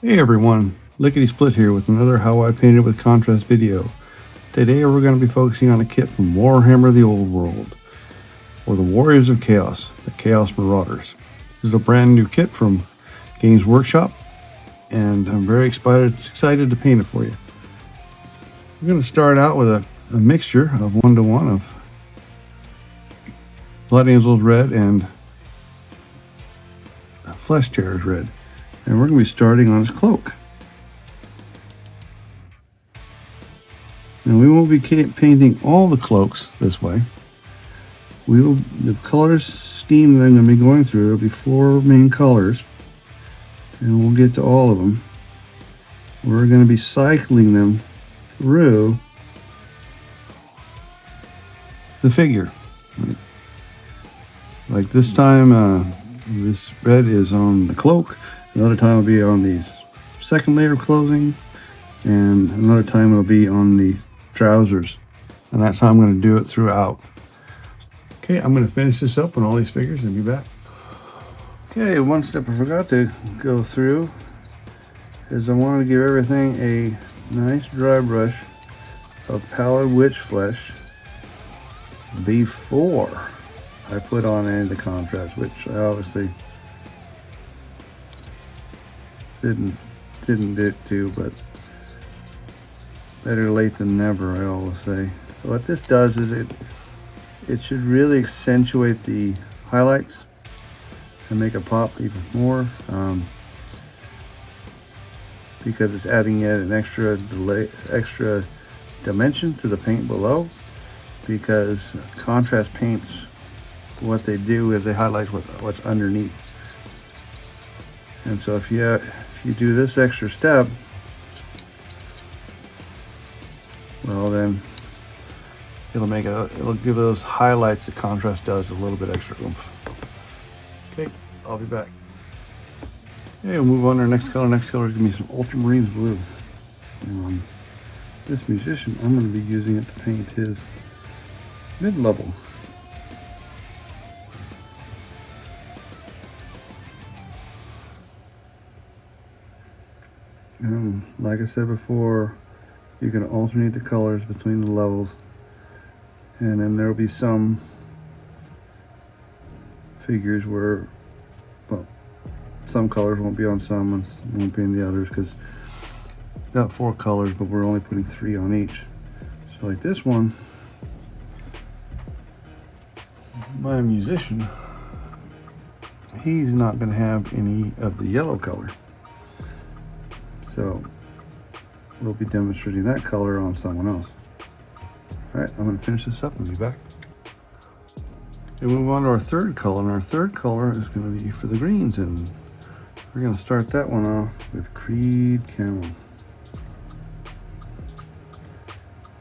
Hey everyone, Lickety Split here with another How I Painted with Contrast video. Today we're going to be focusing on a kit from Warhammer the Old World, or the Warriors of Chaos, the Chaos Marauders. This is a brand new kit from Games Workshop, and I'm very excited to paint it for you. We're going to start out with a mixture of 1-to-1 of Blood Angels Red and Fleshshade Red. And we're going to be starting on his cloak. Now we won't be painting all the cloaks this way. The color scheme that I'm going to be going through will be 4 main colors, and we'll get to all of them. We're going to be cycling them through the figure. Like this time, this red is on the cloak. Another time it'll be on the second layer of clothing, and another time it'll be on the trousers. And that's how I'm going to do it throughout. Okay, I'm going to finish this up on all these figures and be back. Okay, one step I forgot to go through is I want to give everything a nice dry brush of Pallid Witch flesh before I put on any of the contrast, which I obviously didn't get to, but better late than never, I always say. So what this does is it should really accentuate the highlights and make it pop even more, because it's adding yet an extra dimension to the paint below. Because contrast paints, what they do is they highlight what's underneath. And so if you do this extra step, well then it'll give those highlights that contrast does a little bit extra oomph. Okay, I'll be back. Okay, we'll move on to our next color. Next color is going to be some Ultramarines blue. This musician, I'm going to be using it to paint his mid-level. Like I said before, you can alternate the colors between the levels, and then there will be some figures where, well, some colors won't be on some and won't be in the others, because got 4 colors, but we're only putting 3 on each. So like this one, my musician, he's not going to have any of the yellow color. So we'll be demonstrating that color on someone else. Alright, I'm going to finish this up and be back. Okay, move on to our third color, and our third color is going to be for the greens, and we're going to start that one off with Creed Camo.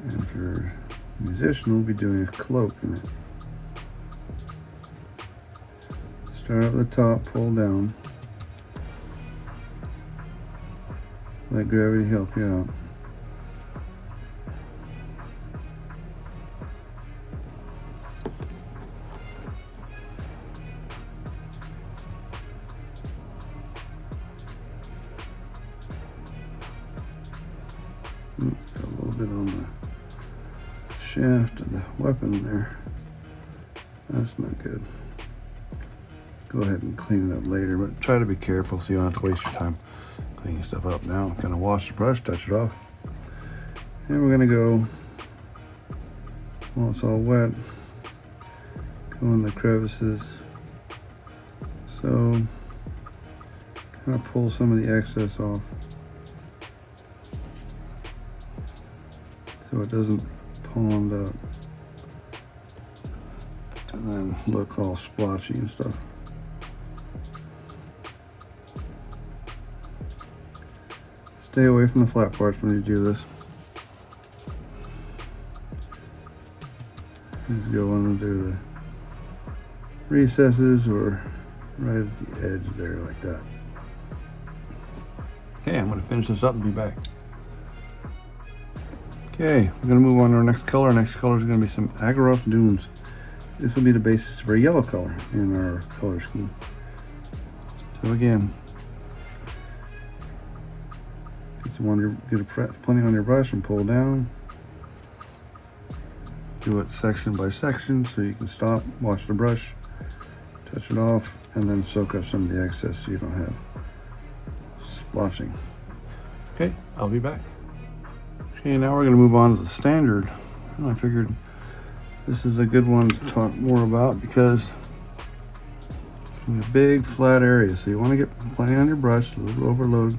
And for musician, we'll be doing a cloak in it. Start at the top, pull down. Let gravity help you out. Got a little bit on the shaft of the weapon there. That's not good. Go ahead and clean it up later, but try to be careful so you don't have to waste your time cleaning stuff up. Now I'm gonna wash the brush, touch it off, and we're gonna go, while it's all wet, go in the crevices. So kind of pull some of the excess off so it doesn't pond up and then look all splotchy and stuff. Stay away from the flat parts when you do this. Just go on and do the recesses or right at the edge there like that. Okay, I'm going to finish this up and be back. Okay, we're going to move on to our next color. Our next color is going to be some Aggaros Dunes. This will be the basis for a yellow color in our color scheme. So again, Just want to get plenty on your brush and pull down. Do it section by section so you can stop, wash the brush, touch it off, and then soak up some of the excess so you don't have splotching. Okay, I'll be back. Okay, now we're going to move on to the standard. And I figured this is a good one to talk more about because it's a big flat area, so you want to get plenty on your brush, a little overload,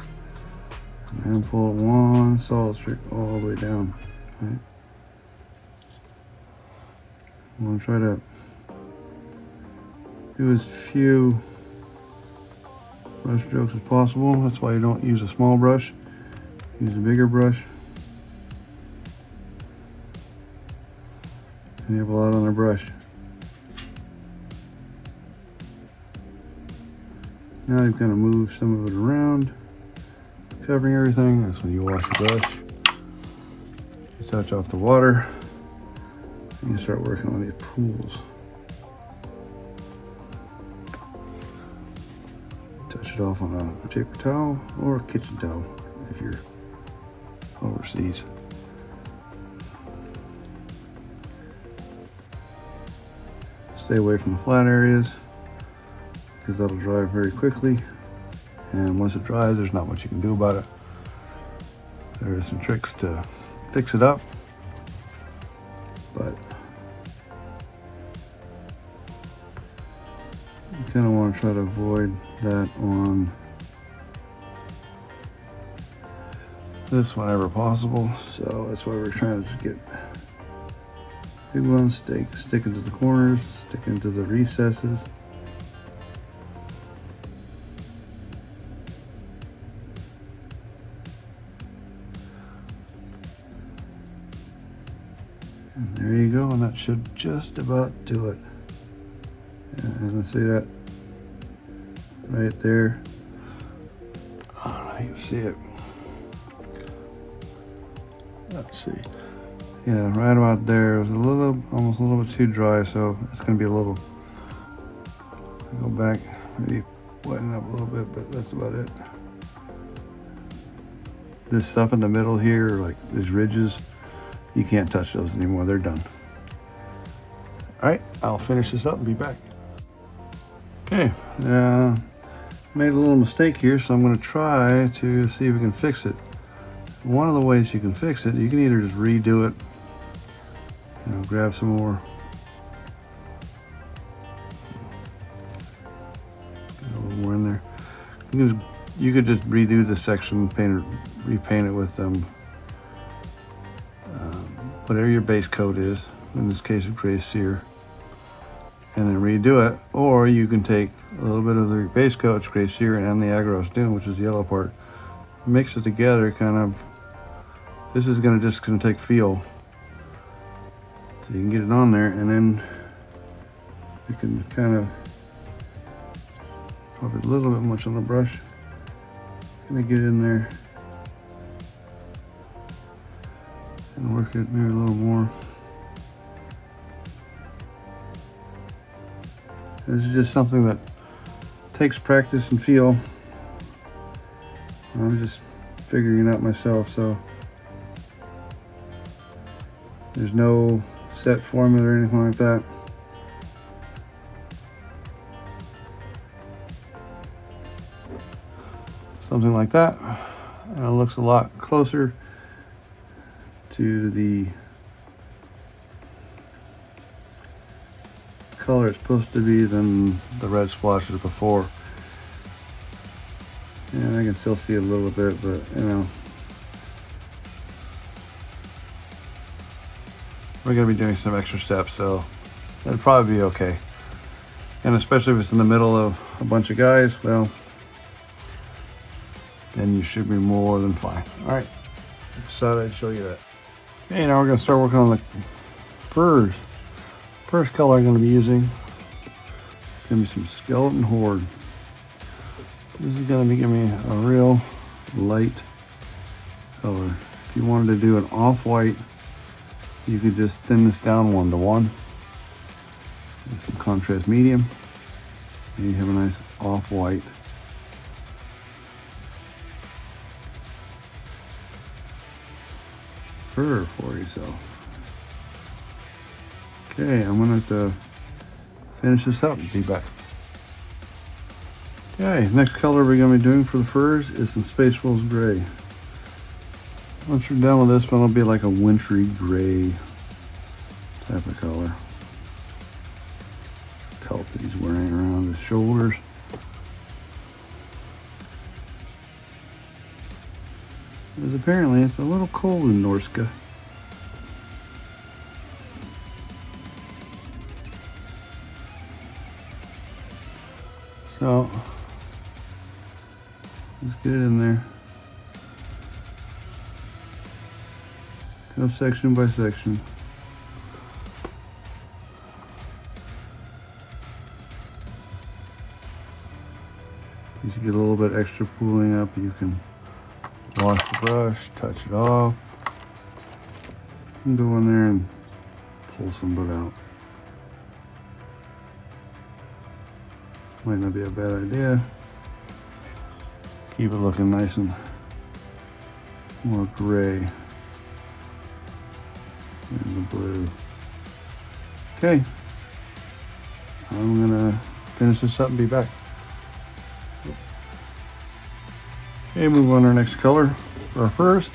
and then pull one solid streak all the way down. Right? I want to try to do as few brush strokes as possible. That's why you don't use a small brush. Use a bigger brush. And you have a lot on the brush. Now you've kind of moved some of it around, covering everything. That's when you wash the brush. You touch off the water, and you start working on these pools. Touch it off on a paper towel or a kitchen towel if you're overseas. Stay away from the flat areas because that'll dry very quickly, and once it dries there's not much you can do about it. There are some tricks to fix it up, but you kind of want to try to avoid that on this whenever possible, so that's why we're trying to get big ones, stick into the corners, stick into the recesses. And there you go, and that should just about do it. And let's see that right there. Oh, you can see it. Let's see. Yeah, right about there. It was almost a little bit too dry, so it's going to be a little. Go back, maybe weten up a little bit, but that's about it. This stuff in the middle here, like these ridges, you can't touch those anymore. They're done. All right, I'll finish this up and be back. Okay, made a little mistake here, so I'm going to try to see if we can fix it. One of the ways you can fix it, you can either just redo it, grab some more, get a little more in there. You could just redo the section, repaint it with whatever your base coat is, in this case of Gray Seer, and then redo it. Or you can take a little bit of the base coat, Gray Seer, and the Aggaros Doom, which is the yellow part, mix it together, kind of. This is just gonna take feel, so you can get it on there, and then you can kind of probably a little bit much on the brush. Gonna get in there and work it maybe a little more. This is just something that takes practice and feel. I'm just figuring it out myself, so there's no set formula or anything like that. Something like that, and it looks a lot closer to the color it's supposed to be than the red splotches before. And I can still see a little bit, but we're gonna be doing some extra steps, so that'd probably be okay. And especially if it's in the middle of a bunch of guys, well, then you should be more than fine. All right, just thought I'd show you that. Okay, now we're gonna start working on the furs. First color I'm gonna be using is gonna be some Skeleton Horde. This is gonna be giving me a real light color. If you wanted to do an off-white, you could just thin this down 1:1. With some contrast medium, and you have a nice off-white. fur for yourself. Okay, I'm gonna have to finish this up and be back. Okay, next color we're gonna be doing for the furs is some Space Wolves Gray. Once we're done with this one, it'll be like a wintry gray type of color. Pelt that he's wearing around his shoulders. Because apparently it's a little cold in Norsca. So let's get it in there. Go section by section. As you get a little bit extra pooling up, you can wash the brush, touch it off, and go in there and pull some of it out. Might not be a bad idea. Keep it looking nice and more gray than the blue. Okay, I'm gonna finish this up and be back. Okay, move on to our next color for our first,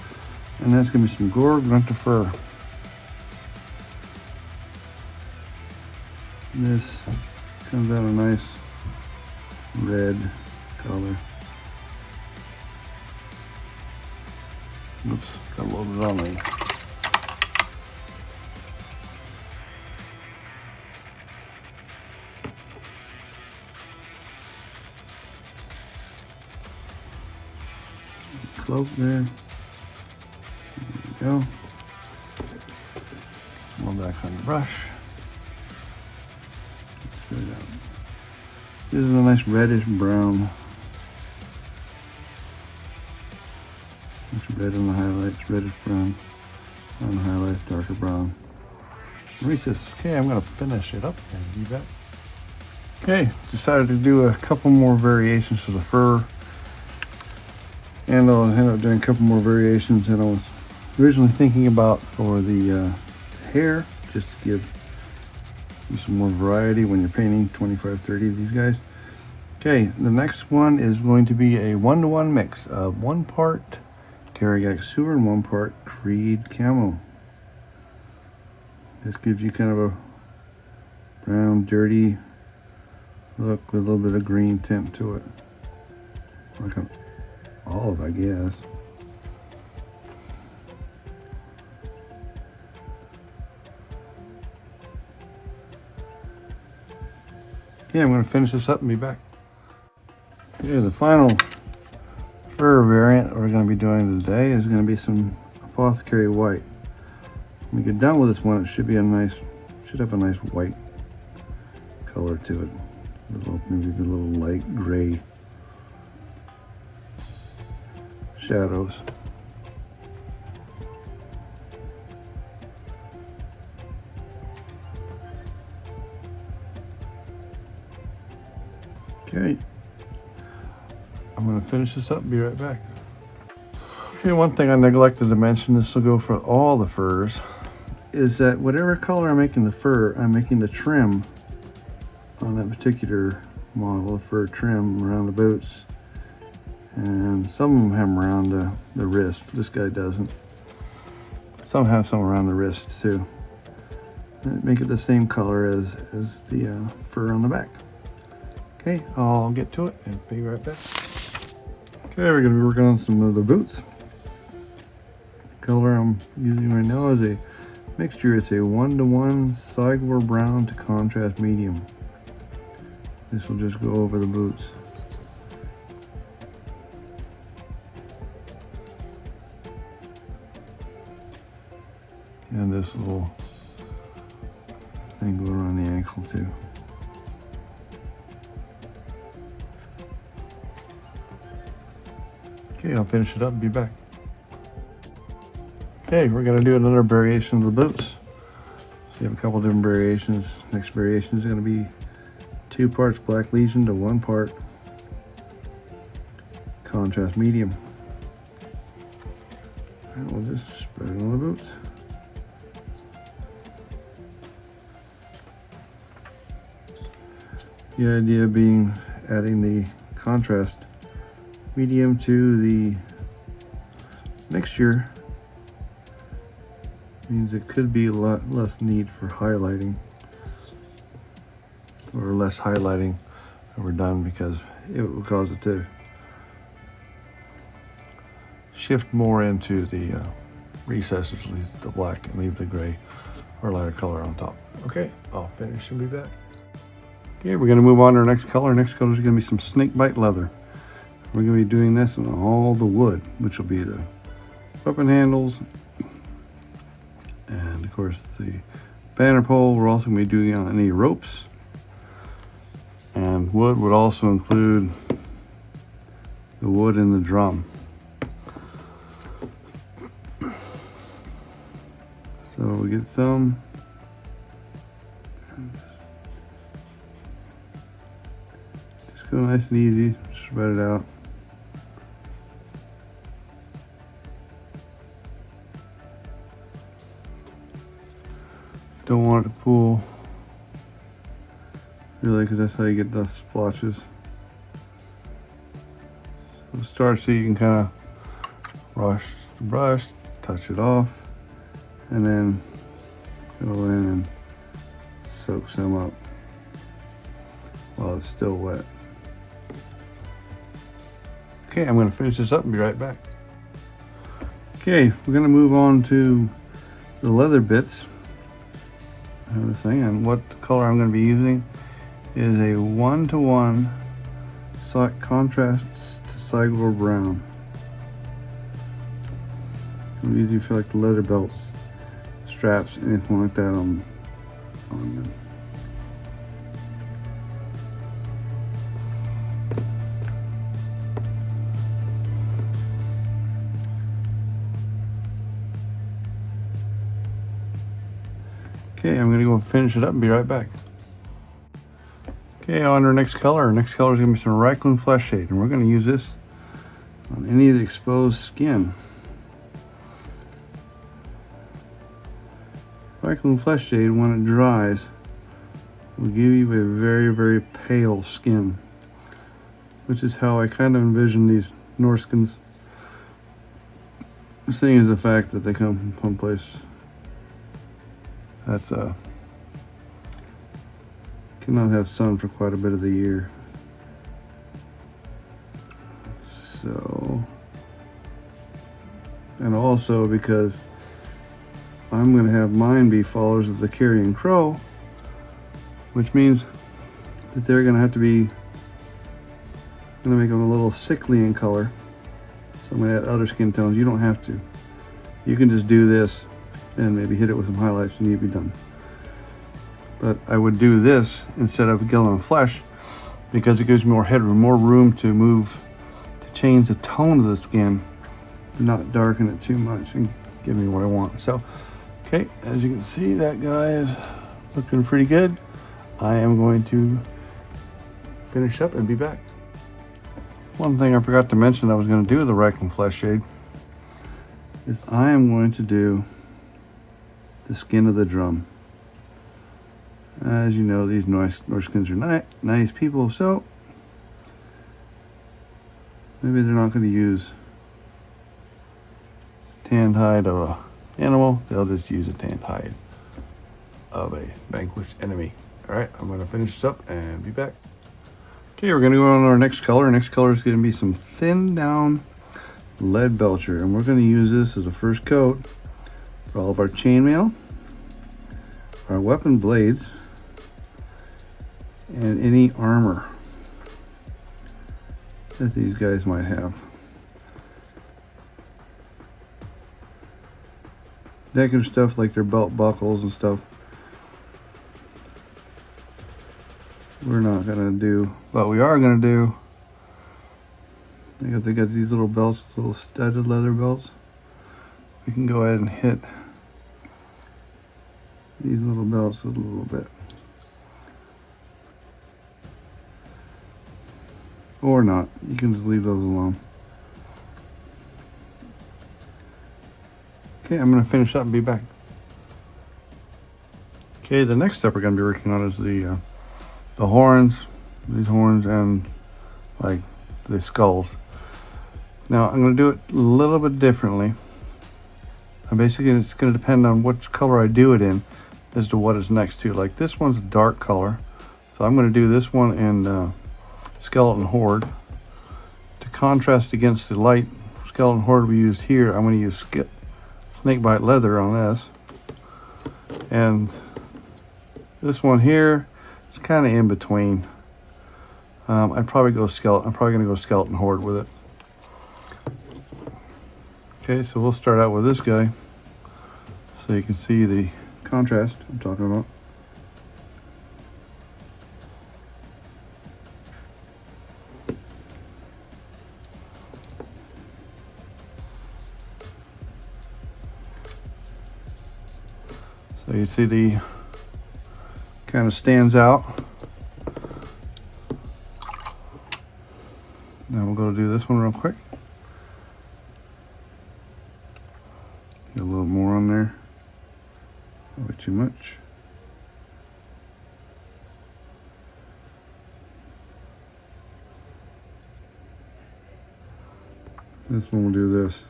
and that's gonna be some Gore-Grunta Fur. This comes out a nice red color. Oops, got loaded on me. Cloak there. There we go. Some more back on the brush. This is a nice reddish brown. It's red on the highlights, reddish brown on the highlights, darker brown. Okay, I'm gonna finish it up and be back. Okay, decided to do a couple more variations for the fur. And I'll end up doing a couple more variations that I was originally thinking about for the hair, just to give you some more variety when you're painting 25, 30 of these guys. Okay, the next one is going to be a 1-to-1 mix of 1 part Garaghax Seer and 1 part Creed Camo. This gives you kind of a brown, dirty look with a little bit of green tint to it. Like an olive, I guess. Okay, I'm going to finish this up and be back. Okay, the final fur variant we're going to be doing today is going to be some Apothecary White. When we get done with this one, it should be should have a nice white color to it. Maybe a little light gray shadows. Okay, I'm going to finish this up and be right back. Okay, one thing I neglected to mention, this will go for all the furs, is that whatever color I'm making the fur, I'm making the trim on that particular model of fur trim around the boots. And some of them have them around the wrist. This guy doesn't. Some have some around the wrist too. And make it the same color as the fur on the back. Okay, I'll get to it and be right back. Okay, we're going to be working on some of the boots. The color I'm using right now is a mixture. It's a 1-to-1 Cygor brown to contrast medium. This will just go over the boots. And this little thing going around the ankle too. Okay, I'll finish it up and be back. Okay, we're going to do another variation of the boots. So you have a couple different variations. Next variation is going to be 2 parts Black Legion to 1 part Contrast Medium. And we'll just spread it on the boots. The idea being adding the contrast medium to the mixture means it could be a lot less need for highlighting, or less highlighting ever done, because it will cause it to shift more into the recesses, leave the black and leave the gray or lighter color on top. Okay, I'll finish and be back. Okay, we're going to move on to our next color. Next color is going to be some Snakebite leather. We're going to be doing this on all the wood, which will be the weapon handles, and of course the banner pole. We're also going to be doing it on any ropes, and wood would also include the wood in the drum. So we get some. Just go nice and easy, spread it out. Don't want it to pool, really, because that's how you get the splotches. So start so you can kind of brush the brush, touch it off, and then go in and soak some up while it's still wet. Okay, I'm going to finish this up and be right back. Okay, we're going to move on to the leather bits of the thing, and what color I'm going to be using is a 1-to-1 contrast to Cygor Brown. I'm using for like the leather belts, straps, anything like that on them. Okay, I'm going to go and finish it up and be right back. Okay, on our next color. Our next color is going to be some Reikland Fleshshade, and we're going to use this on any of the exposed skin. Reikland Fleshshade, when it dries, will give you a very, very pale skin, which is how I kind of envision these Norskins, seeing as the fact that they come from someplace that's cannot have sun for quite a bit of the year. So, and also because I'm going to have mine be followers of the Carrion Crow, which means that they're going to have to be, going to make them a little sickly in color. So I'm going to add other skin tones. You don't have to. You can just do this and maybe hit it with some highlights and you'd be done. But I would do this instead of Gillen Flesh because it gives me more headroom, more room to move, to change the tone of the skin, not darken it too much and give me what I want. So, okay, as you can see, that guy is looking pretty good. I am going to finish up and be back. One thing I forgot to mention I was going to do with the Reikland Fleshshade is I am going to do the skin of the drum. As you know, these Norskins are nice people, so maybe they're not going to use tanned hide of an animal. They'll just use a tanned hide of a vanquished enemy. All right, I'm going to finish this up and be back. Okay, we're going to go on to our next color. Our next color is going to be some thinned down Leadbelcher, and we're going to use this as a first coat for all of our chainmail, our weapon blades, and any armor that these guys might have. Decorative stuff like their belt buckles and stuff, we're not gonna do, but we are gonna do, they got these little belts, little studded leather belts. We can go ahead and hit these little belts with a little bit. Or not, you can just leave those alone. Okay, I'm going to finish up and be back. Okay, the next step we're going to be working on is the horns, these horns, and like the skulls. Now I'm going to do it a little bit differently. And basically it's going to depend on which color I do it in as to what it's next to. Like this one's a dark color, so I'm going to do this one in Skeleton Horde. To contrast against the light Skeleton Horde we used here, I'm going to use Snakebite leather on this. And this one here is kind of in between. I'd probably go skeleton. I'm probably going to go Skeleton Horde with it. Okay, so we'll start out with this guy, so you can see the contrast I'm talking about. So you see the kind of stands out. Now we'll go do this one real quick. Get a little more on there. Probably too much. This one will do this.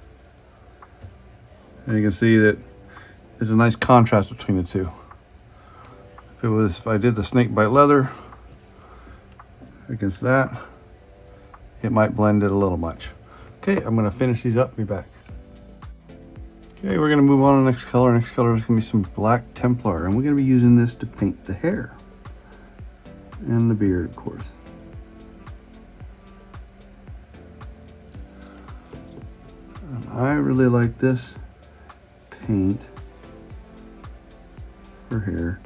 And you can see that there's a nice contrast between the two. If I did the Snakebite leather against that, it might blend it a little much. Okay, I'm gonna finish these up and be back. Okay, we're gonna move on to the next color. Next color is gonna be some Black Templar, and we're gonna be using this to paint the hair and the beard, of course. And I really like this paint for hair.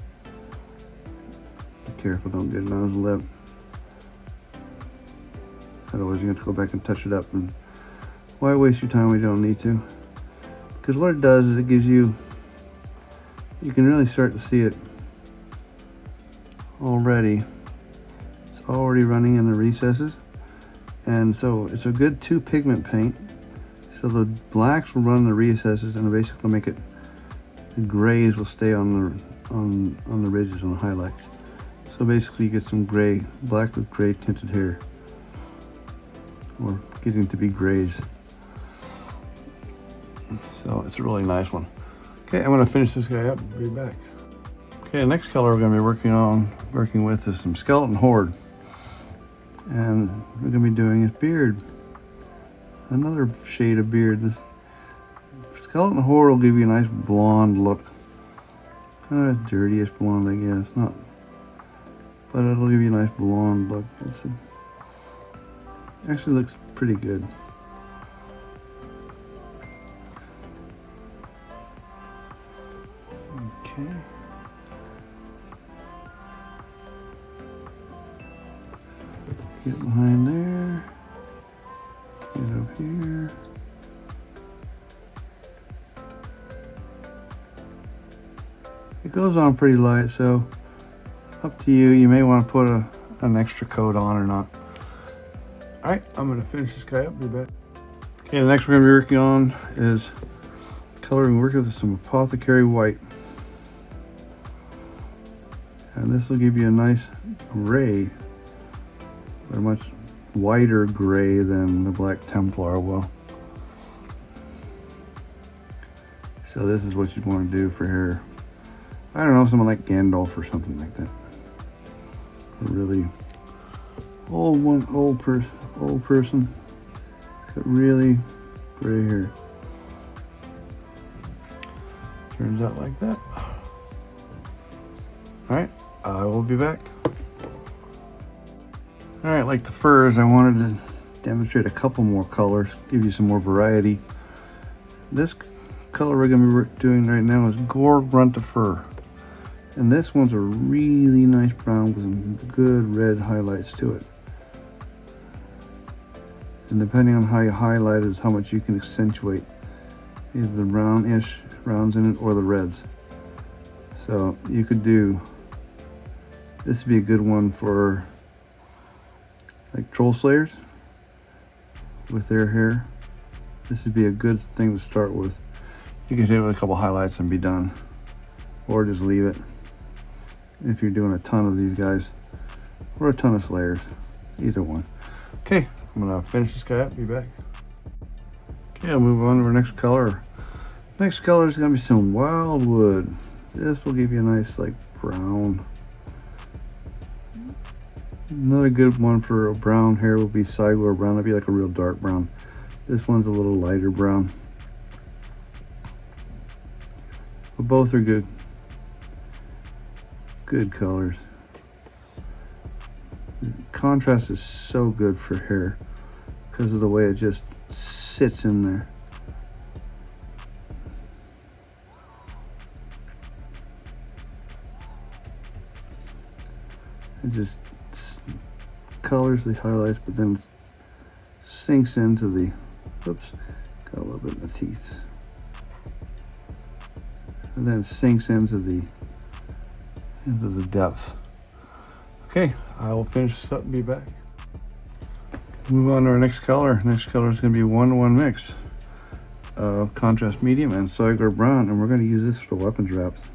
Be careful, don't get it on his lip. Otherwise you have to go back and touch it up, and why waste your time when you don't need to? Because what it does is it gives you can really start to see it already. It's already running in the recesses, and so it's a good 2 pigment paint. So the blacks will run in the recesses, and basically make it, the grays will stay on the ridges and the highlights. So basically you get some gray, black with gray tinted hair, or getting to be grays. So it's a really nice one. Okay, I'm going to finish this guy up and be back. Okay, the next color we're going to be working with is some Skeleton Horde. And we're going to be doing his beard. Another shade of beard. This Skeleton Horde will give you a nice blonde look. Kind of dirtiest blonde, I guess. Not, but it'll give you a nice blonde look. Actually looks pretty good. Okay. Get behind there. Get up here. It goes on pretty light, so up to you. You may want to put an extra coat on or not. Alright, I'm going to finish this guy up, be back. Okay, the next we're going to be working on is coloring, working with some Apothecary White. And this will give you a nice gray, but a much whiter gray than the Black Templar will. So this is what you'd want to do for hair. I don't know, someone like Gandalf or something like that. A really old person, got really gray hair. Turns out like that. All right, I will be back. All right, like the furs, I wanted to demonstrate a couple more colors, give you some more variety. This color we're gonna be doing right now is Gore-Grunta Fur. And this one's a really nice brown with some good red highlights to it. And depending on how you highlight it is how much you can accentuate either the brownish browns in it or the reds. So you could do, this would be a good one for like troll slayers with their hair. This would be a good thing to start with. You can hit it with a couple highlights and be done, or just leave it if you're doing a ton of these guys, or a ton of slayers, either one. Okay, I'm gonna finish this guy up, be back. Okay, I'll move on to our next color. Next color is gonna be some Wildwood. This will give you a nice like brown. Another good one for a brown hair will be Cygor brown. That'd be like a real dark brown. This one's a little lighter brown. But both are good colors. The contrast is so good for hair because of the way it just sits in there. It just colors the highlights, but then sinks into the, oops, got a little bit in the teeth. And then sinks into the depth. Okay, I will finish this up and be back. Move on to our next color. Next color is going to be a 1-to-1 mix of Contrast Medium and Cygor Brown, and we're going to use this for weapons wraps.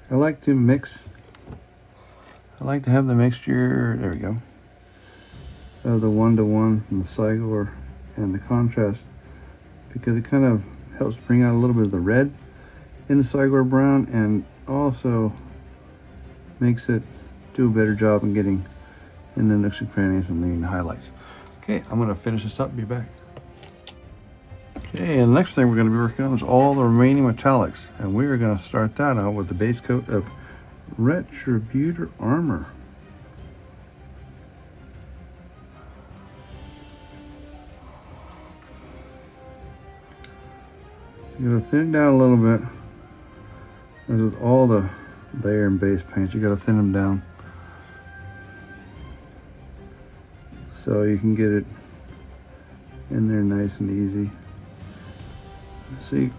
I like to mix, I like to have the mixture, there we go, of the 1-to-1 from the Cygor and the Contrast, because it kind of helps bring out a little bit of the red in the Cygor Brown and also makes it do a better job in getting in the nooks and crannies and leaving the highlights. Okay, I'm going to finish this up and be back. Okay, and the next thing we're going to be working on is all the remaining metallics, and we are going to start that out with the base coat of Retributor Armor. You're going to thin it down a little bit, as with all the layer and base paints, you got to thin them down so you can get it in there nice and easy. See,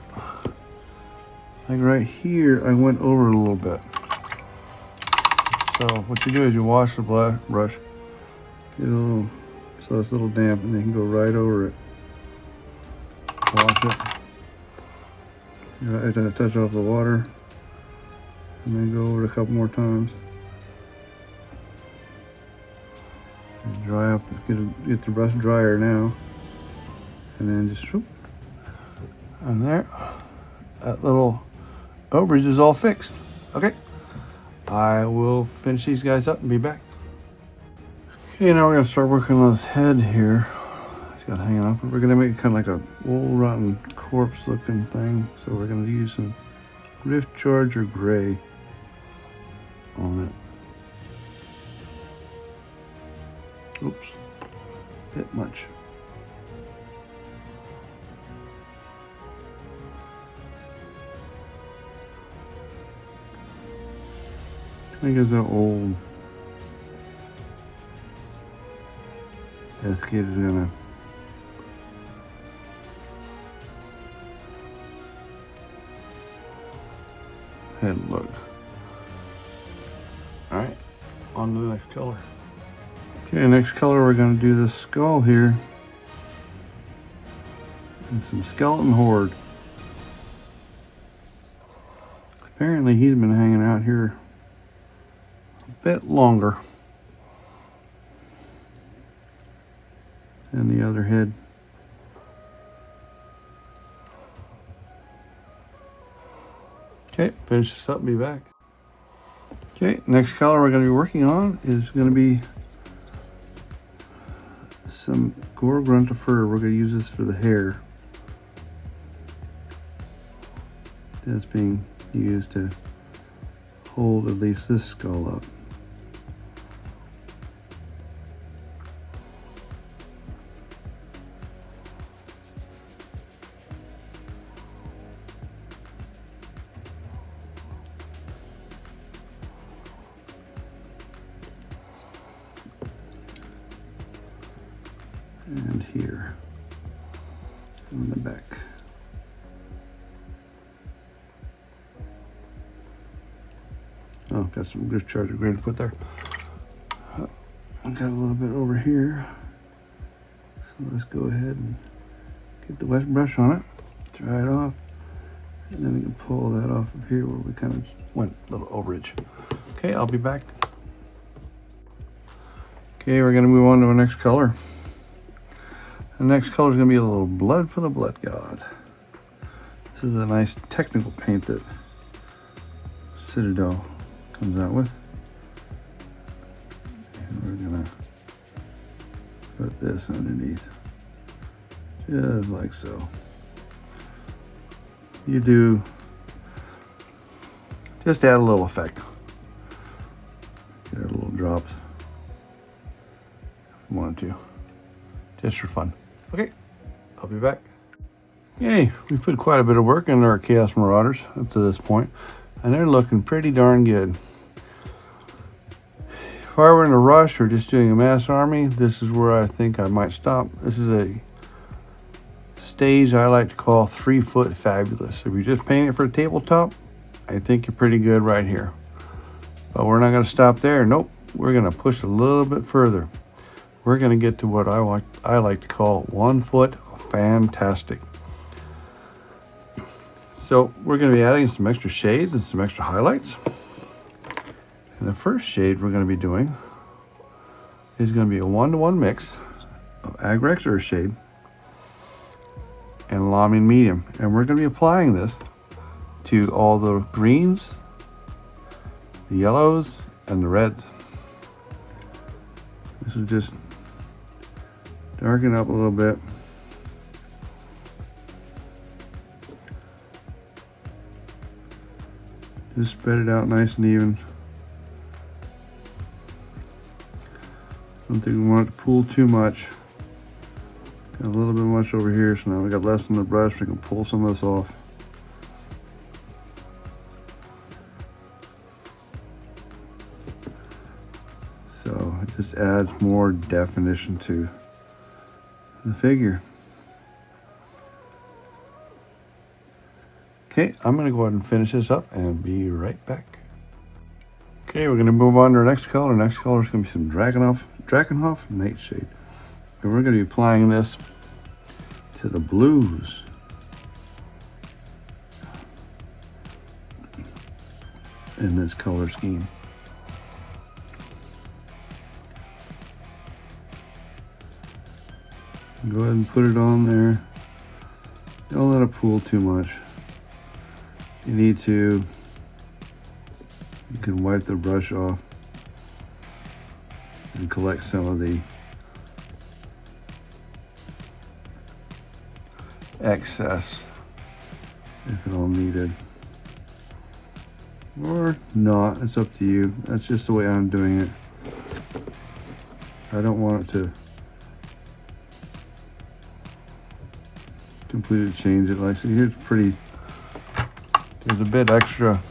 like right here, I went over it a little bit. So what you do is you wash the brush, get a little, so it's a little damp, and you can go right over it. Wash it. Right, touch off the water, and then go over it a couple more times. And dry up, get the brush drier now, and then just whoop. And there, that little overage is all fixed. Okay, I will finish these guys up and be back. Okay, now we're gonna start working on this head here. It's got hanging off, but we're gonna make it kind of like a old rotten corpse looking thing. So we're gonna use some Gryph-Charger Gray on it. Oops, bit much. I think it's that old this kid is gonna head look. Alright, on to the next color. Okay, next color we're gonna do the skull here. And some skeleton horde. Apparently he's been hanging out here a bit longer than the other head. Okay, finish this up and be back. Okay, next color we're going to be working on is going to be some Gore-Grunta Fur. We're going to use this for the hair. That's being used to hold at least this skull up. And here. in the back. Oh, got some Gryph-Charger Grey to put there. I got a little bit over here. So let's go ahead and get the wet brush on it, dry it off, and then we can pull that off of here where we kind of went a little overage. Okay, I'll be back. Okay, we're gonna move on to the next color. The next color is gonna be a little Blood for the Blood God. This is a nice technical paint that Citadel comes out with. And we're gonna put this underneath, just like so. You do just add a little effect. Get a little drops. If you wanted to, just for fun. Okay, I'll be back. Yay, we put quite a bit of work into our Chaos Marauders up to this point, and they're looking pretty darn good. If I were in a rush or just doing a mass army, this is where I think I might stop. This is a stage I like to call 3 foot fabulous. If you're just painting it for a tabletop, I think you're pretty good right here. But we're not going to stop there. Nope, we're going to push a little bit further. We're going to get to what I like to call 1 foot fantastic. So we're going to be adding some extra shades and some extra highlights. And the first shade we're going to be doing is going to be a 1-to-1 mix of Aggaros Earthshade and Lamian Medium. And we're going to be applying this to all the greens, the yellows, and the reds. This will just darken up a little bit. Just spread it out nice and even. Don't think we want it to pool too much. Got a little bit much over here, so now we got less on the brush. We can pull some of this off. So it just adds more definition to the figure. Okay, I'm going to go ahead and finish this up and be right back. Okay, we're going to move on to our next color. Our next color is going to be some Drakenhof Nightshade. And we're going to be applying this to the blues. In this color scheme. Go ahead and put it on there. Don't let it pool too much. You need to, you can wipe the brush off and collect some of the excess if at all needed. Or not, it's up to you. That's just the way I'm doing it. I don't want it to completely change it. Like, see, here's pretty, there's a bit extra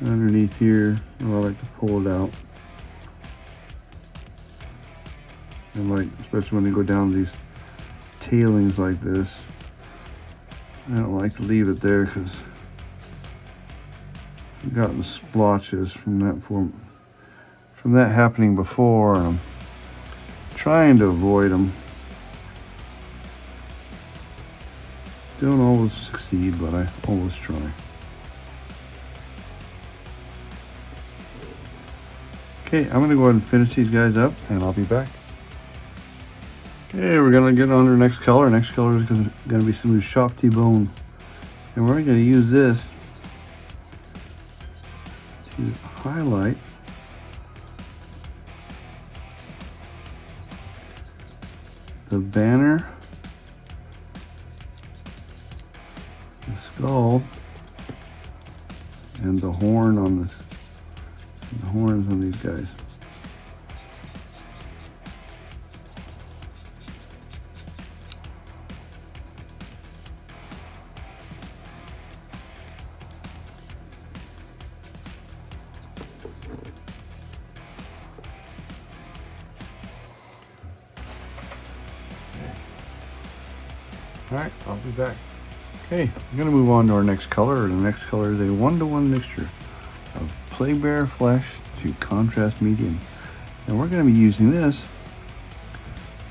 underneath here. I like to pull it out. And like, especially when they go down these tailings like this, I don't like to leave it there because I've gotten splotches from that happening before, and I'm trying to avoid them. Don't always succeed, but I always try. Okay, I'm gonna go ahead and finish these guys up and I'll be back. Okay, we're gonna get on to our next color. Next color is gonna be some Ushabti Bone. And we're gonna use this to highlight the banner, the skull, and the horn on this. The horns on these guys. Alright, I'll be back. Okay, I'm going to move on to our next color. The next color is a 1-to-1 mixture of Plaguebearer Flesh to Contrast Medium. And we're going to be using this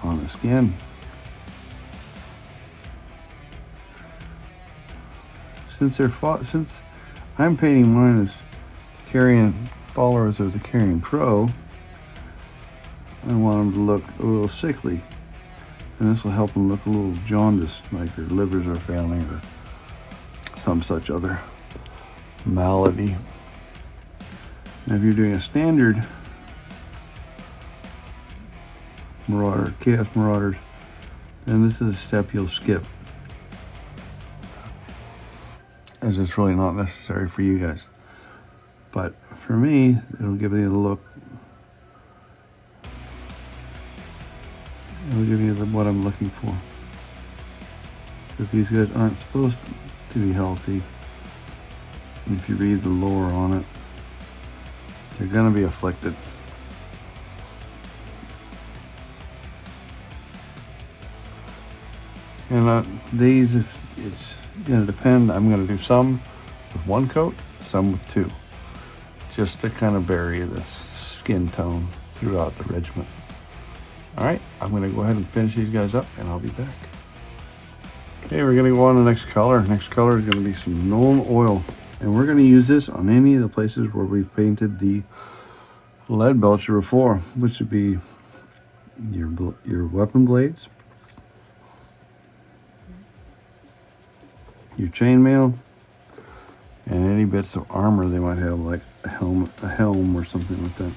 on the skin. Since I'm painting mine as Carrion followers of the Carrion Crow, I want them to look a little sickly. And this will help them look a little jaundiced, like their livers are failing or some such other malady. Now, if you're doing a standard Marauder, Chaos Marauders, then this is a step you'll skip, as it's really not necessary for you guys. But for me, it'll give you the look. It'll give you what I'm looking for. Because these guys aren't supposed to be healthy. And if you read the lore on it, they're going to be afflicted. And these, it's going to depend. I'm going to do some with 1 coat, some with 2. Just to kind of vary this skin tone throughout the regiment. Alright, I'm going to go ahead and finish these guys up, and I'll be back. Okay, we're going to go on to the next color. Next color is going to be some Nuln Oil. And we're going to use this on any of the places where we've painted the Leadbelcher before, which would be your weapon blades, your chainmail, and any bits of armor they might have, like a helm or something like that.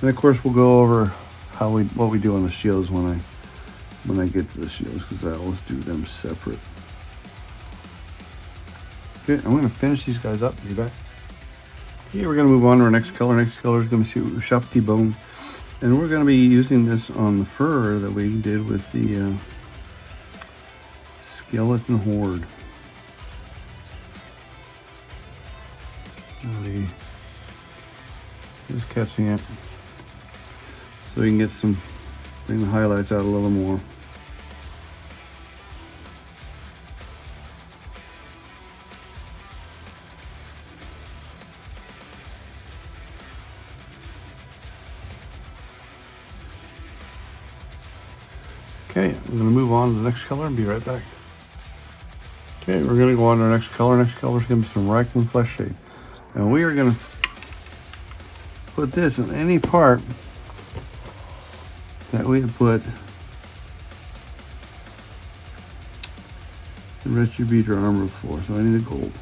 And of course, we'll go over what we do on the shields when I get to the shields, because I always do them separate. Okay, I'm going to finish these guys up. Be back. Okay, we're going to move on to our next color. Next color is going to be Ushabti Bone, and we're going to be using this on the fur that we did with the Skeleton Horde. Just catching it so we can bring the highlights out a little more. Okay, I'm going to move on to the next color and be right back. Okay, we're going to go on to our next color. Next color is going to be some Reikland Fleshshade. And we are going to put this in any part that we have put the Retributor armor for. So I need the gold.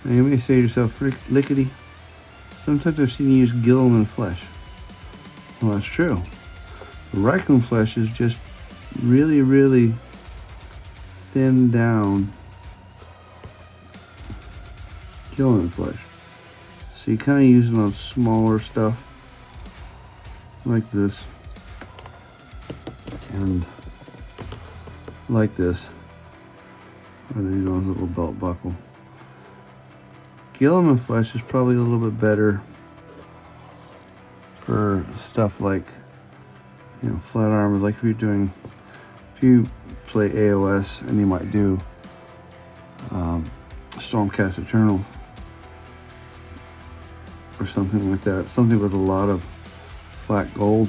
Now you may say to yourself, Lickety, sometimes I've seen you use Gilliam and flesh. Well, that's true. The Reikland flesh is just really, really thin down Gilliam flesh. So you kind of use it on smaller stuff like this and like this, where they use on this little belt buckle. Gilliam flesh is probably a little bit better for stuff like, you know, flat armor. Like if you play AOS and you might do Stormcast Eternal or something like that, something with a lot of flat gold,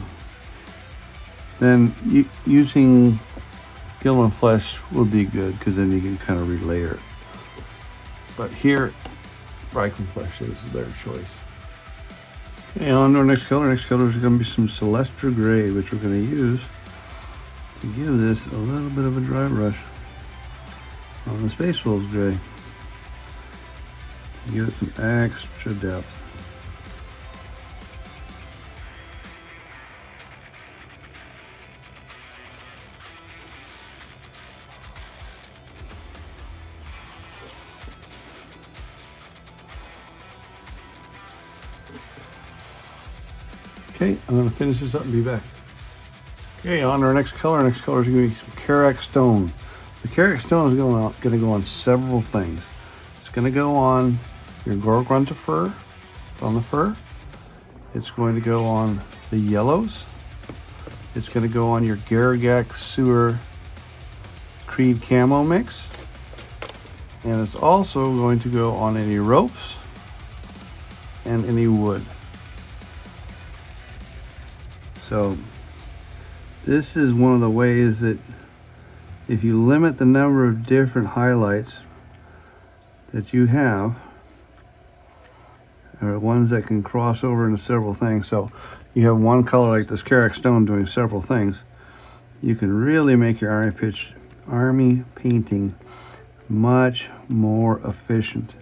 then using Gilliam flesh would be good, because then you can kind of relayer it. But here, Reikland flesh is a better choice. Okay, on to our next color. Next color is going to be some Celestra Grey, which we're going to use to give this a little bit of a Drybrush on the Space Wolves Grey. Give it some extra depth. Okay, I'm going to finish this up and be back. Okay, on to our next color. Next color is going to be some Garaghax Stone. The Garaghax Stone is going to go on several things. It's going to go on your Gore-Grunta Fur on the fur. It's going to go on the yellows. It's going to go on your Garaghax Seer Creed Camo mix. And it's also going to go on any ropes and any wood. So this is one of the ways that if you limit the number of different highlights that you have, or ones that can cross over into several things. So you have one color like this Garaghax stone doing several things. You can really make your army painting much more efficient.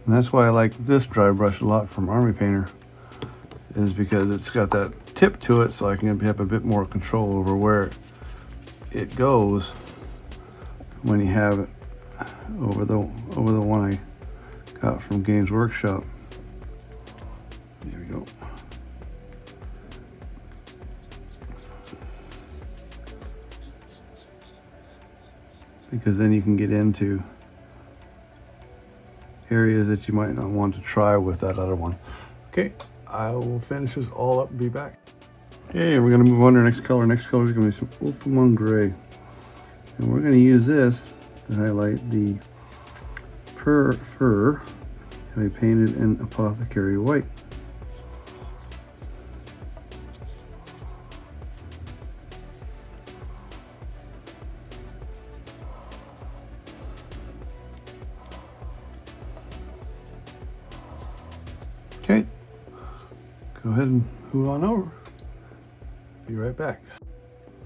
And that's why I like this Drybrush a lot from Army Painter, is because it's got that tip to it, so I can have a bit more control over where it goes when you have it over the one I got from Games Workshop. There we go. Because then you can get into areas that you might not want to try with that other one. Okay, I will finish this all up and be back. Okay, we're going to move on to our next color. Next color is going to be some Ulthuan Grey. And we're going to use this to highlight the fur that I painted in Apothecary White. Okay, go ahead and move on over. Be right back.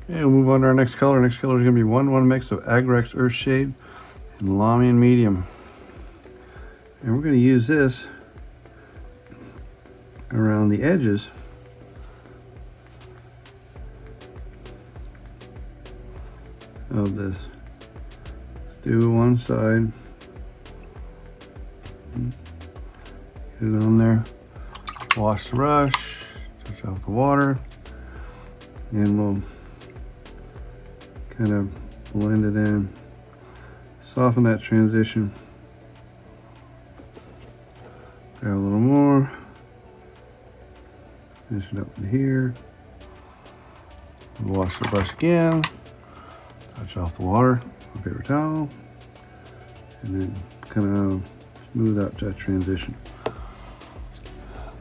Okay, we'll move on to our next color. Next color is going to be 1-1 mix of Aggaros Earthshade and Lamian Medium. And we're going to use this around the edges of this. Let's do one side. Get it on there. Wash the brush, touch off the water, and we'll kind of blend it in, soften that transition. Grab a little more, finish it up in here. Wash the brush again, touch off the water with a paper towel, and then kind of smooth out that transition.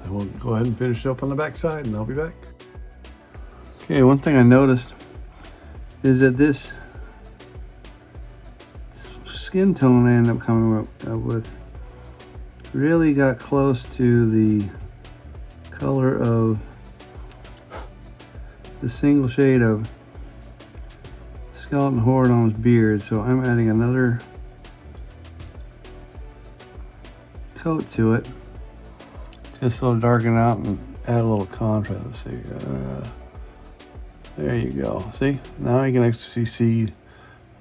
And we'll go ahead and finish it up on the back side, and I'll be back. Okay, one thing I noticed is that this skin tone I ended up coming up with really got close to the color of the single shade of Skeleton Horde on his beard. So I'm adding another coat to it, just so darken out and add a little contrast. Let's see. There you go. See? Now you can actually see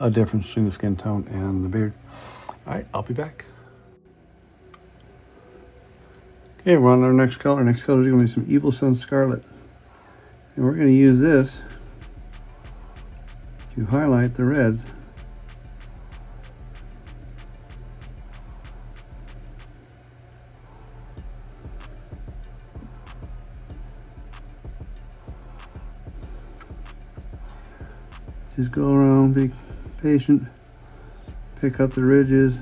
a difference between the skin tone and the beard. All right, I'll be back. Okay, we're on to our next color. Next color is going to be some Evil Sun Scarlet. And we're going to use this to highlight the reds. Just go around, be patient, pick up the ridges,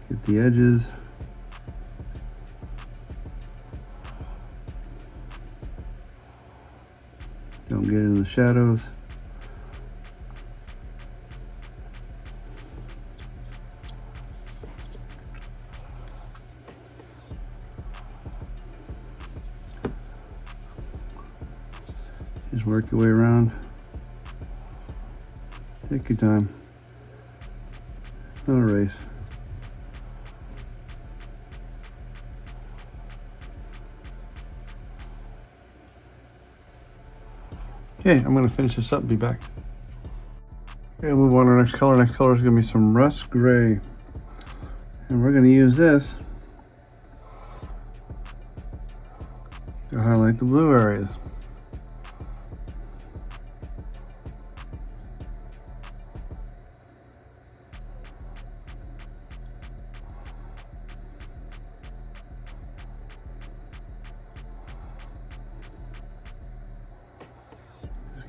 get the edges. Don't get in the shadows. Just work your way around. Take your time. It's not a race. Okay, I'm going to finish this up and be back. Okay, we'll move on to our next color. Next color is going to be some Rust Gray. And we're going to use this to highlight the blue areas.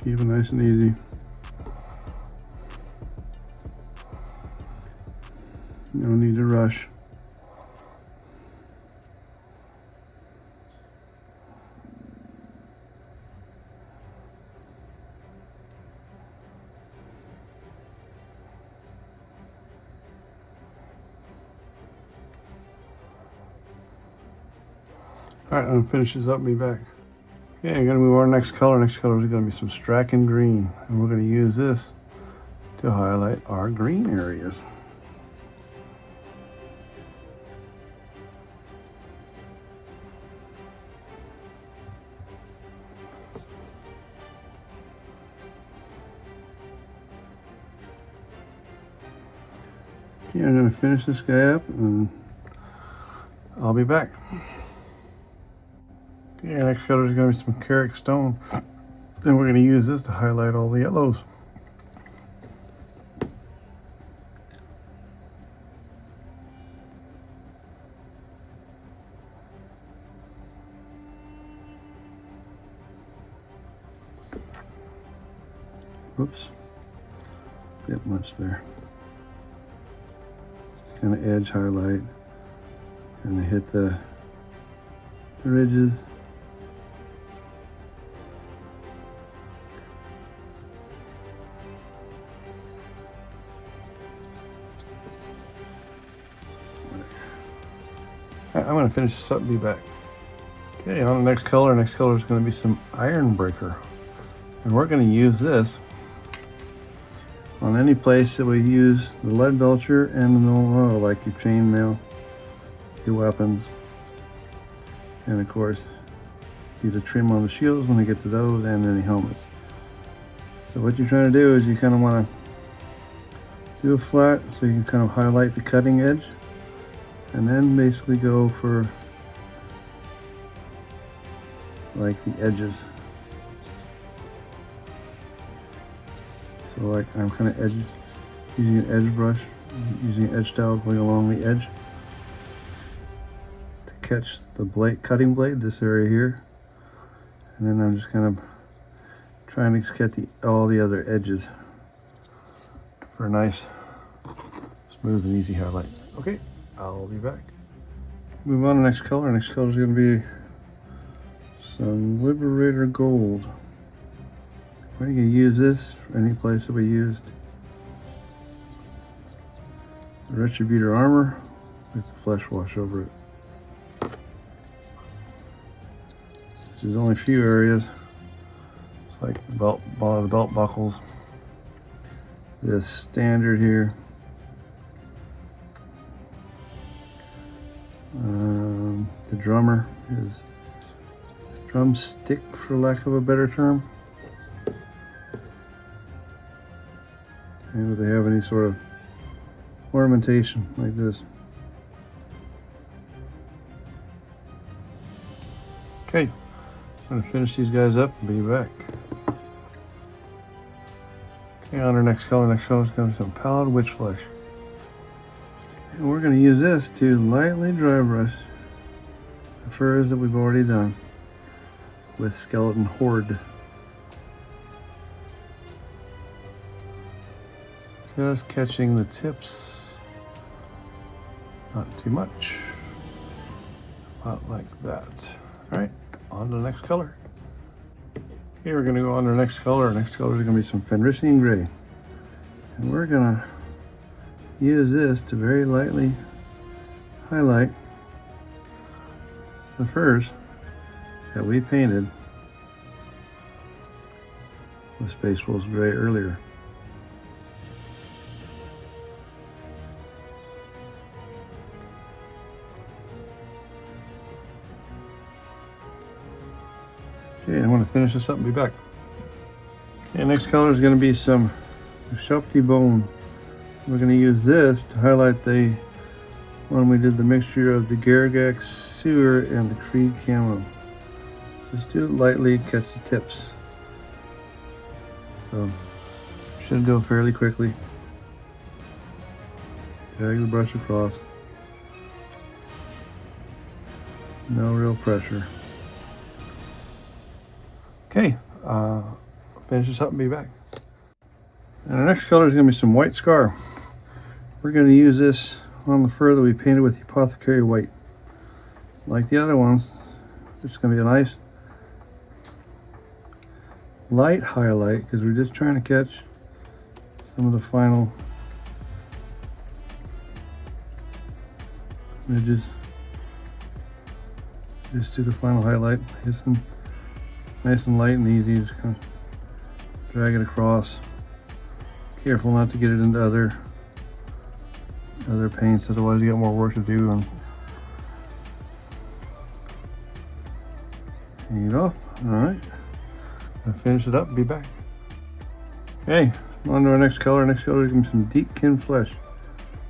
Keep it nice and easy. No need to rush. Alright, I'm gonna finish this up and be back. Okay, I'm gonna move on to next color. Next color is gonna be some Straken green. And we're gonna use this to highlight our green areas. Okay, I'm gonna finish this guy up and I'll be back. Okay, next color is going to be some Carrick stone. Then we're going to use this to highlight all the yellows. Whoops, bit much there. Kind of edge highlight, and hit the ridges. I'm going to finish this up and be back. Okay, on the next color. Next color is going to be some Ironbreaker. And we're going to use this on any place that we use the Leadbelcher and the Nuln Oil, like your chainmail, your weapons, and of course, do the trim on the shields when we get to those, and any helmets. So what you're trying to do is you kind of want to do a flat so you can kind of highlight the cutting edge. And then basically go for like the edges. So like I'm kind of using an edge brush, using an edge towel going along the edge to catch the blade, cutting blade, this area here. And then I'm just kind of trying to get all the other edges for a nice, smooth and easy highlight. Okay. I'll be back. Move on to the next color. Next color is going to be some Liberator Gold. We're going to use this for any place that we used the Retributor armor with the flesh wash over it. There's only a few areas. It's like the belt buckles. This standard here. The drummer is drumstick, for lack of a better term. And if they have any sort of ornamentation like this. Okay, I'm going to finish these guys up and be back. Okay, on our next color is going to be some Pallid Witch Flesh. And we're going to use this to lightly dry brush the furs that we've already done with Skeleton Horde. Just catching the tips, not too much, about like that. All right, on to the next color. Okay, we're going to go on to the next color. Our next color is going to be some Fenrisian Grey. And we're going to use this to very lightly highlight the furs that we painted with Space Wolves Grey earlier. Okay, I want to finish this up and be back. Okay, next color is going to be some Ushabti Bone. We're going to use this to highlight the one we did the mixture of the Garaghax Seer and the Creed Camo. Just do it lightly, catch the tips. So, should go fairly quickly. Drag the brush across. No real pressure. Okay, finish this up and be back. And our next color is going to be some white scar. We're going to use this on the fur that we painted with the Apothecary White. Like the other ones, it's going to be a nice light highlight because we're just trying to catch some of the final ridges. Just do the final highlight, nice and light and easy. Just kind of drag it across. Careful not to get it into other paints, otherwise you got more work to do. And hang it off. All right, I'll finish it up and be back. Okay, on to our next color. Next color is going to be some Deepkin Flesh.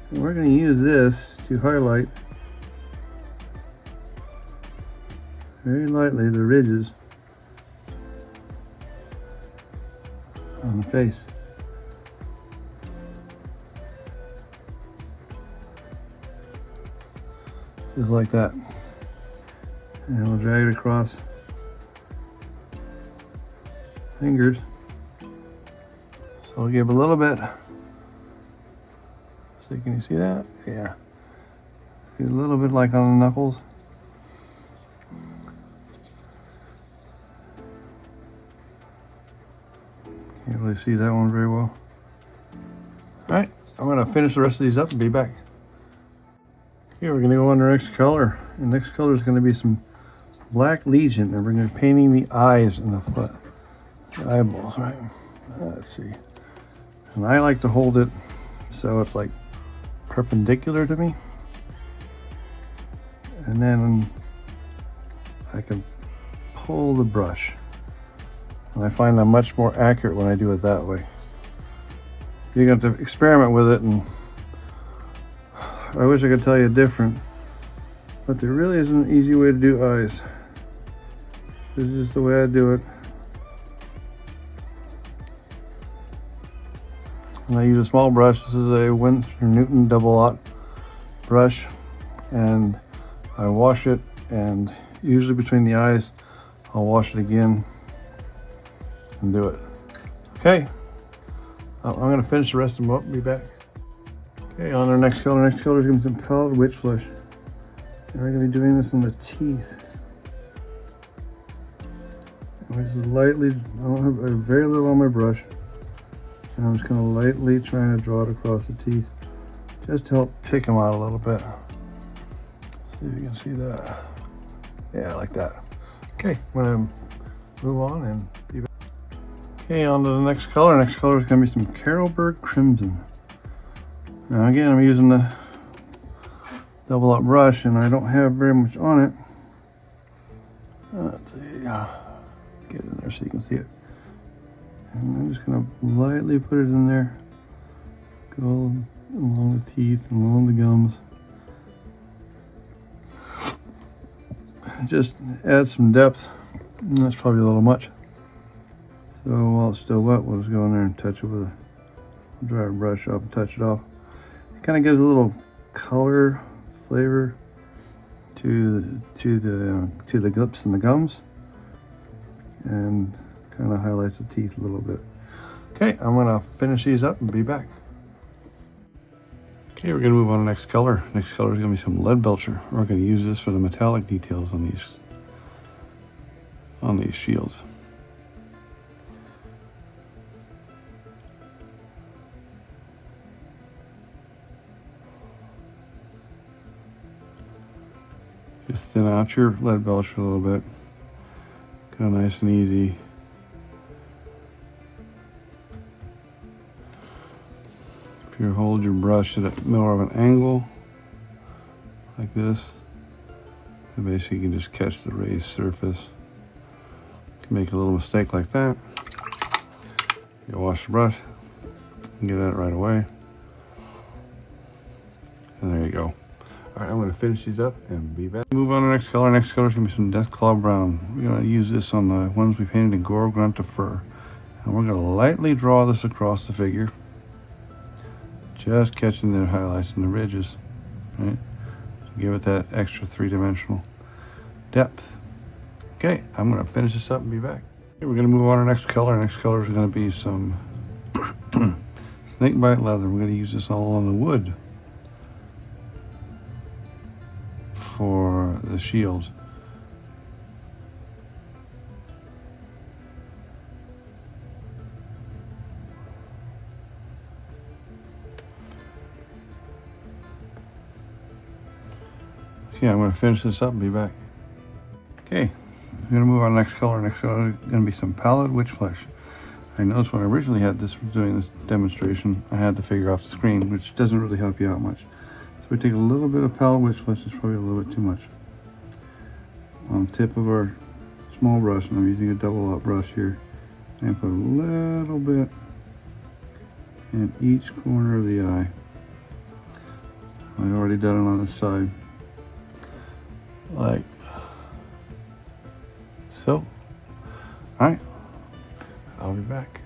And we're going to use this to highlight very lightly the ridges on the face. Just like that. And we'll drag it across fingers. So I'll give a little bit. So can you see that? Yeah. A little bit like on the knuckles. Can't really see that one very well. All right, I'm gonna finish the rest of these up and be back. Okay, we're gonna go on to the next color. The next color is gonna be some Black Legion, and we're gonna be painting the eyes and the eyeballs, right? Let's see. And I like to hold it so it's like perpendicular to me. And then I can pull the brush. And I find I'm much more accurate when I do it that way. You're going to have to experiment with it, and I wish I could tell you different, but there really isn't an easy way to do eyes. This is just the way I do it. And I use a small brush. This is a Winsor Newton double aught brush, and I wash it, and usually between the eyes I'll wash it again and do it. Okay, I'm going to finish the rest of them up and be back. Okay, on our next color. Next color is going to be some Pallid Witch Flesh, and we're going to be doing this in the teeth. And just lightly, I don't have very little on my brush, and I'm just going to lightly trying to draw it across the teeth, just to help pick them out a little bit. See if you can see that. Yeah, like that. Okay, I'm going to move on and be back. Okay, on to the next color. Next color is going to be some Carroburg Crimson. Now again, I'm using the double up brush, and I don't have very much on it. Let's see, get it in there so you can see it. And I'm just going to lightly put it in there. Go along the teeth and along the gums. Just add some depth. And that's probably a little much. So while it's still wet, we'll just go in there and touch it with a dry brush up and touch it off. It kind of gives a little color, flavor to the lips and the gums, and kind of highlights the teeth a little bit. Okay, I'm gonna finish these up and be back. Okay, we're gonna move on to the next color. Next color is gonna be some Leadbelcher. We're gonna use this for the metallic details on these shields. Just thin out your Leadbelcher a little bit. Go nice and easy. If you hold your brush at a more of an angle, like this, and basically you can just catch the raised surface. Make a little mistake like that. You wash the brush, and get at it right away. And there you go. All right, I'm going to finish these up and be back. Move on to the next color. Next color is going to be some Deathclaw Brown. We're going to use this on the ones we painted in Gore-Grunta Fur. And we're going to lightly draw this across the figure. Just catching the highlights and the ridges. Right? Give it that extra three-dimensional depth. Okay, I'm going to finish this up and be back. Okay, we're going to move on to our next color. Our next color is going to be some Snakebite leather. We're going to use this all on the wood for the shield. Okay, I'm going to finish this up and be back. Okay, I'm going to move on to the next color. Next color is going to be some Pallid Witch Flesh. I noticed when I originally had this doing this demonstration, I had to figure off the screen, which doesn't really help you out much. So we take a little bit of Pallid Witch Flesh, it's probably a little bit too much, on the tip of our small brush, and I'm using a double up brush here, and put a little bit in each corner of the eye. I've already done it on this side, like so. Alright, I'll be back.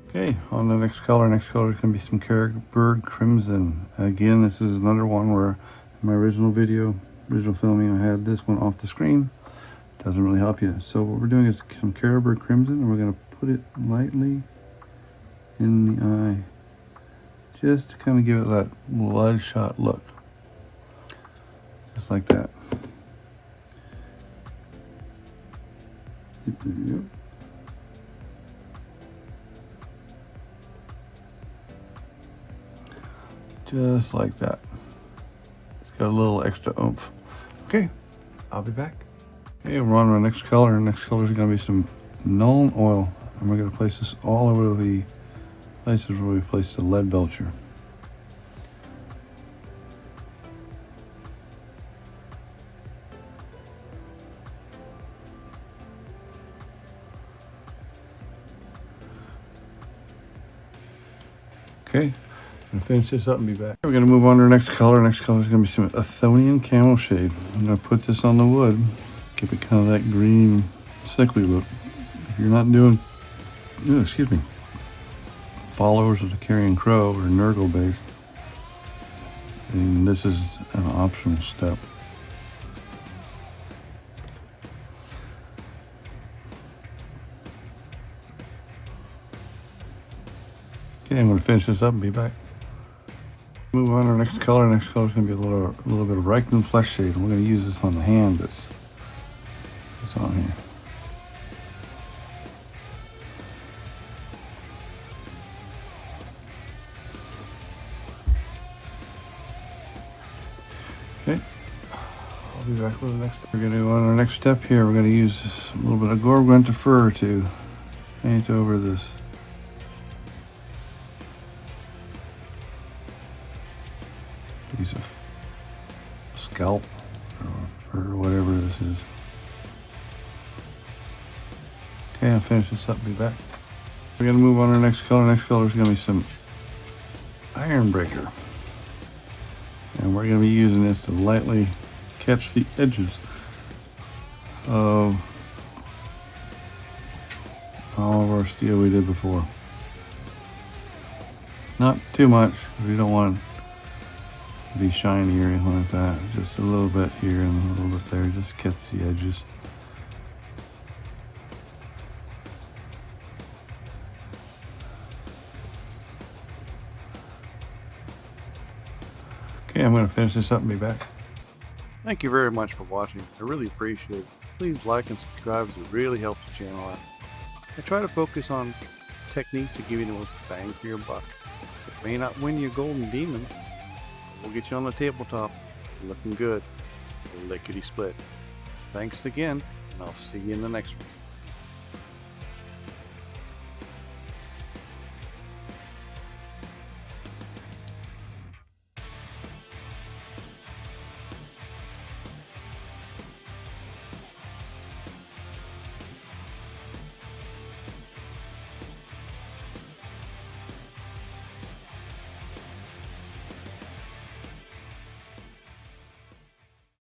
Okay, on the next color is going to be some Caragburg Crimson. Again, this is another one where in my original filming, I had this one off the screen. Doesn't really help you. So what we're doing is some Caragburg Crimson, and we're going to put it lightly in the eye, just to kind of give it that bloodshot look. Just like that. Yep. Just like that. It's got a little extra oomph. Okay, I'll be back. Okay, we're on to our next color. Our next color is going to be some Nuln Oil, and we're going to place this all over the places where we place the Leadbelcher. Okay, I'm going to finish this up and be back. We're going to move on to our next color. Our next color is going to be some Ulthuan Camo shade. I'm going to put this on the wood, give it kind of that green, sickly look. If you're not doing, followers of the Carrion Crow or Nurgle based, and this is an optional step. Okay, I'm going to finish this up and be back. Move on to our next color. Next color is going to be a little bit of Reikland Fleshshade. We're going to use this on the hand that's on here. Okay, I'll be back with the next. We're going to go on our next step here. We're going to use a little bit of Gore-Grunta Fur to paint over this. Piece of scalp or whatever this is. Okay, I'll finish this up and be back. We're going to move on to our next color. Next color is going to be some Ironbreaker. And we're going to be using this to lightly catch the edges of all of our steel we did before. Not too much, because we don't want to be shiny or anything like that. Just a little bit here and a little bit there, just catch the edges. Okay, I'm going to finish this up and be back. Thank you very much for watching. I really appreciate it. Please like and subscribe, as it really helps the channel out. I try to focus on techniques to give you the most bang for your buck. It may not win you golden demon, we'll get you on the tabletop looking good. Lickety Split. Thanks again, and I'll see you in the next one.